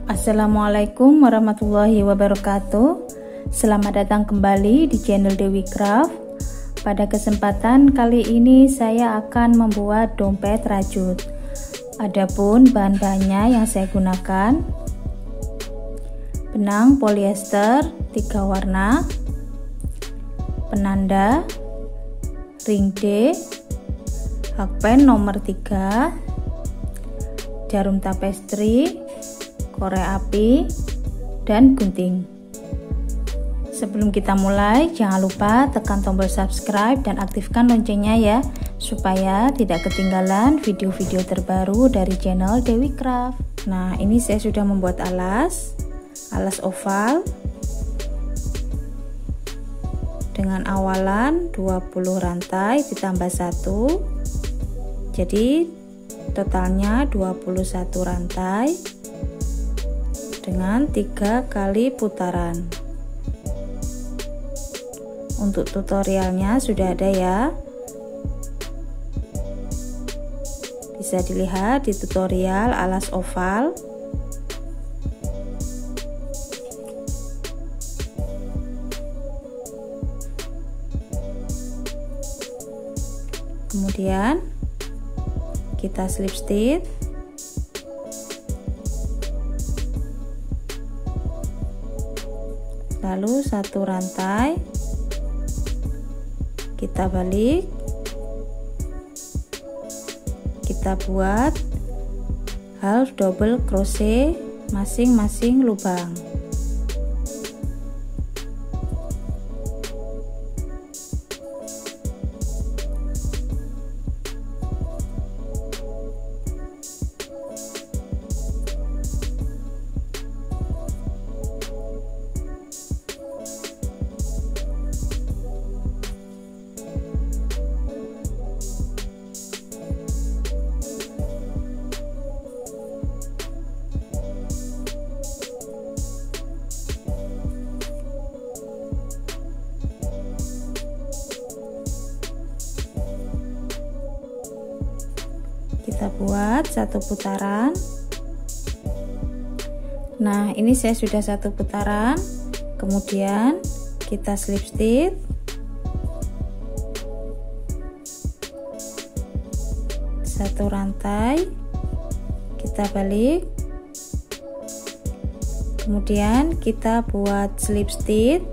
Assalamualaikum warahmatullahi wabarakatuh. Selamat datang kembali di channel Dewi Craft. Pada kesempatan kali ini saya akan membuat dompet rajut. Adapun bahan-bahannya yang saya gunakan: benang polyester 3 warna, penanda, ring D, hakpen nomor 3, jarum tapestri, korek api, dan gunting. Sebelum kita mulai, jangan lupa tekan tombol subscribe dan aktifkan loncengnya ya, supaya tidak ketinggalan video-video terbaru dari channel Dewi Craft. Nah, ini saya sudah membuat alas oval dengan awalan 20 rantai ditambah 1, jadi totalnya 21 rantai dengan 3 kali putaran. Untuk tutorialnya sudah ada ya, bisa dilihat di tutorial alas oval. Kemudian kita slip stitch, lalu 1 rantai kita balik, kita buat half double crochet masing-masing lubang. Kita buat 1 putaran. Nah, ini saya sudah 1 putaran. Kemudian kita slip stitch, satu rantai, kita balik, kemudian kita buat slip stitch,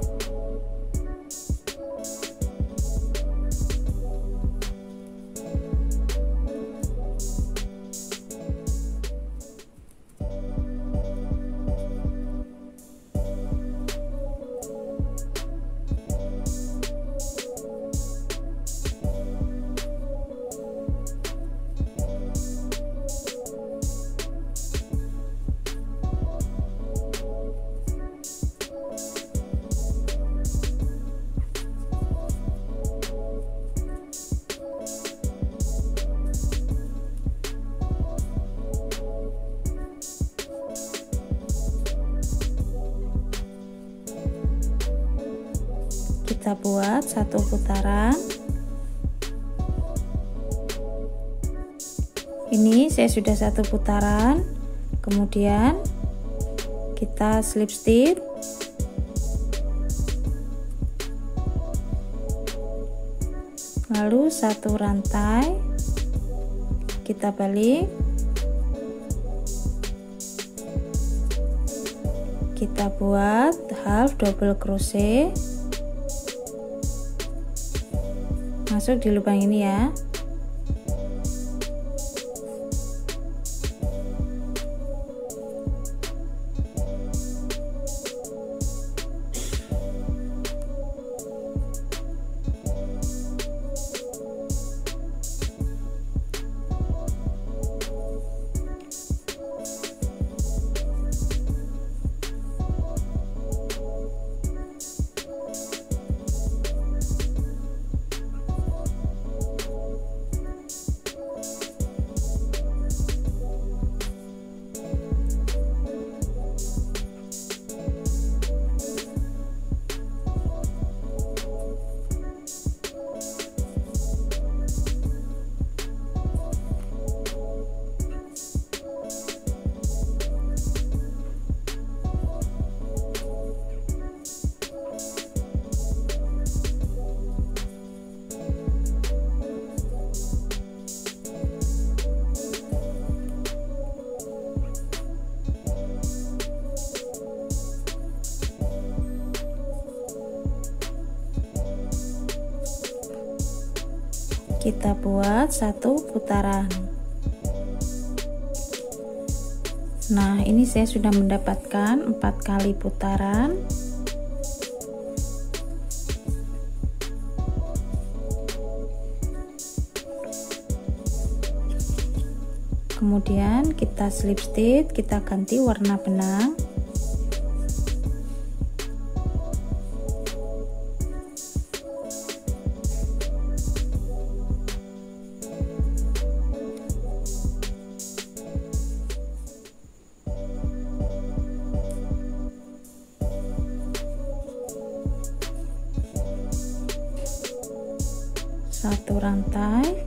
kita buat 1 putaran. Ini saya sudah 1 putaran, kemudian kita slip stitch, lalu 1 rantai, kita balik, kita buat half double crochet masuk di lubang ini ya. kita buat 1 putaran. Nah, ini saya sudah mendapatkan 4 kali putaran. Kemudian kita slip stitch, kita ganti warna benang. Satu rantai,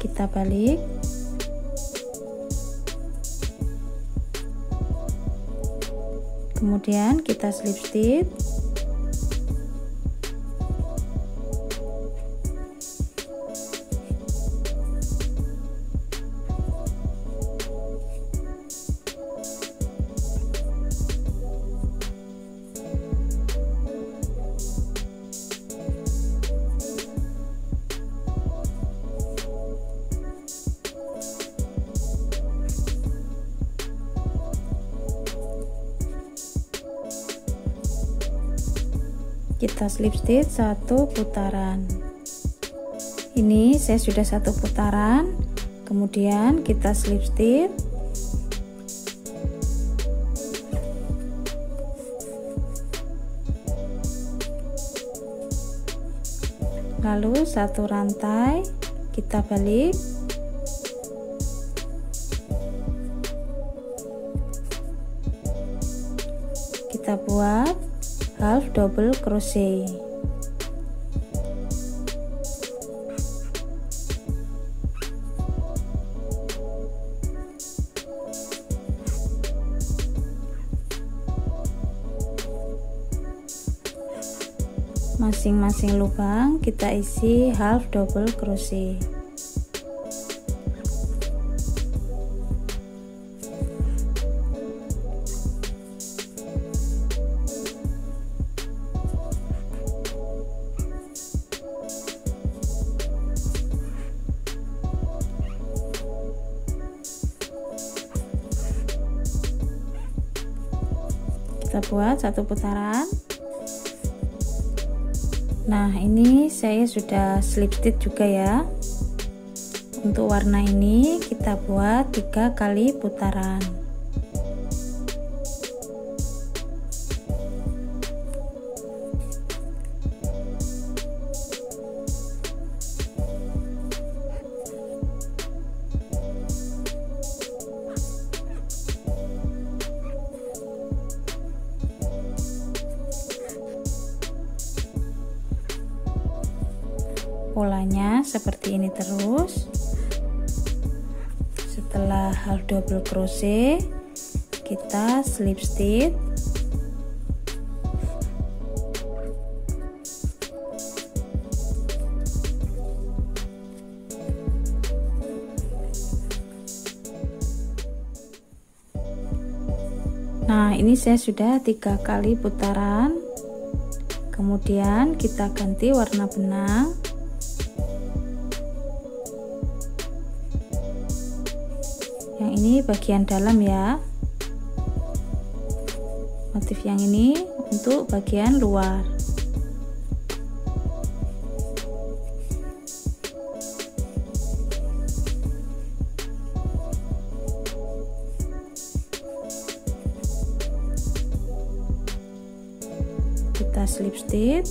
kita balik. Kemudian kita slip stitch. Kita slip stitch 1 putaran. Ini saya sudah 1 putaran, kemudian kita slip stitch. Lalu 1 rantai, kita balik. Kita buat half double crochet. Masing-masing lubang kita isi half double crochet. Kita buat 1 putaran. Nah, ini saya sudah slip stitch juga ya. Untuk warna ini kita buat 3 kali putaran. Polanya seperti ini terus. Setelah half double crochet, kita slip stitch. Nah, ini saya sudah 3 kali putaran. Kemudian kita ganti warna benang. Yang ini bagian dalam ya. Motif yang ini untuk bagian luar. Kita slip stitch.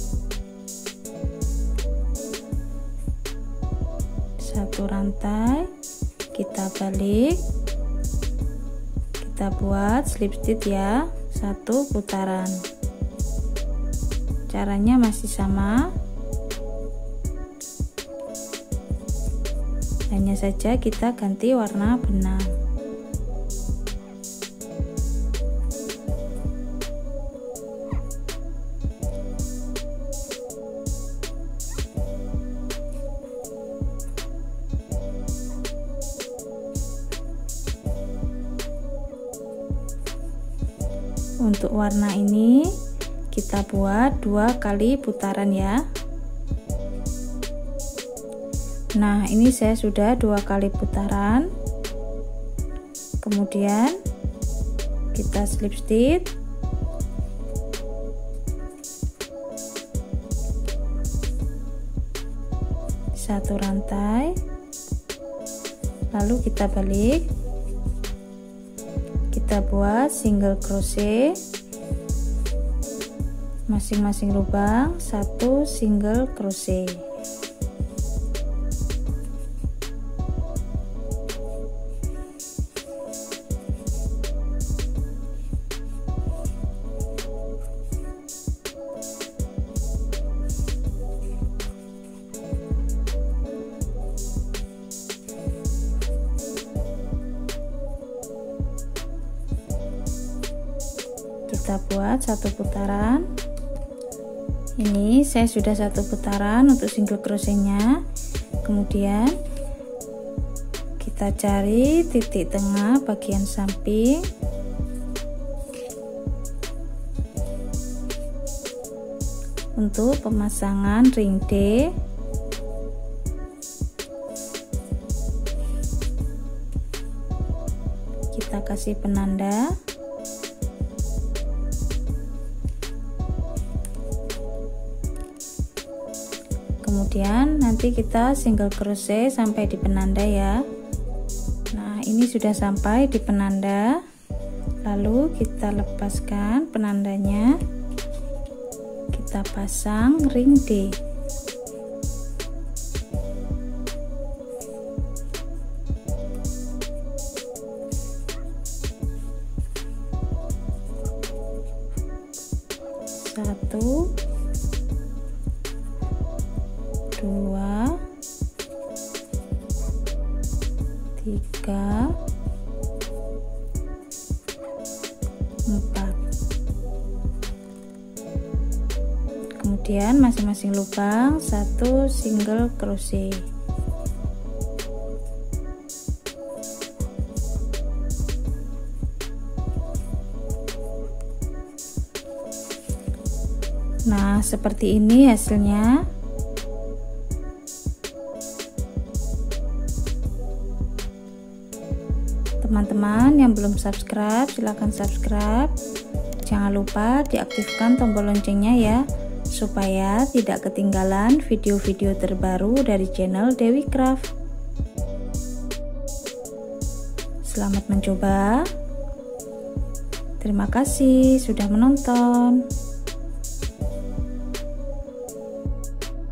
1 rantai, kita balik. Kita buat slip stitch ya, 1 putaran. Caranya masih sama, hanya saja kita ganti warna benang. Untuk warna ini kita buat 2 kali putaran ya. Nah, ini saya sudah 2 kali putaran. Kemudian kita slip stitch. Satu rantai. Lalu kita balik. Kita buat single crochet. Masing-masing lubang 1 single crochet. Kita buat 1 putaran. Ini saya sudah 1 putaran untuk single crochetnya. Kemudian kita cari titik tengah bagian samping. Untuk pemasangan ring D, kita kasih penanda. Kemudian nanti kita single crochet sampai di penanda ya. Nah, ini sudah sampai di penanda. Lalu kita lepaskan penandanya. Kita pasang ring D. Satu, 2, 3, 4. Kemudian masing-masing lubang 1 single crochet. Nah, seperti ini hasilnya. Teman-teman yang belum subscribe, silahkan subscribe. Jangan lupa diaktifkan tombol loncengnya ya, supaya tidak ketinggalan video-video terbaru dari channel Dewi Craft. Selamat mencoba. Terima kasih sudah menonton.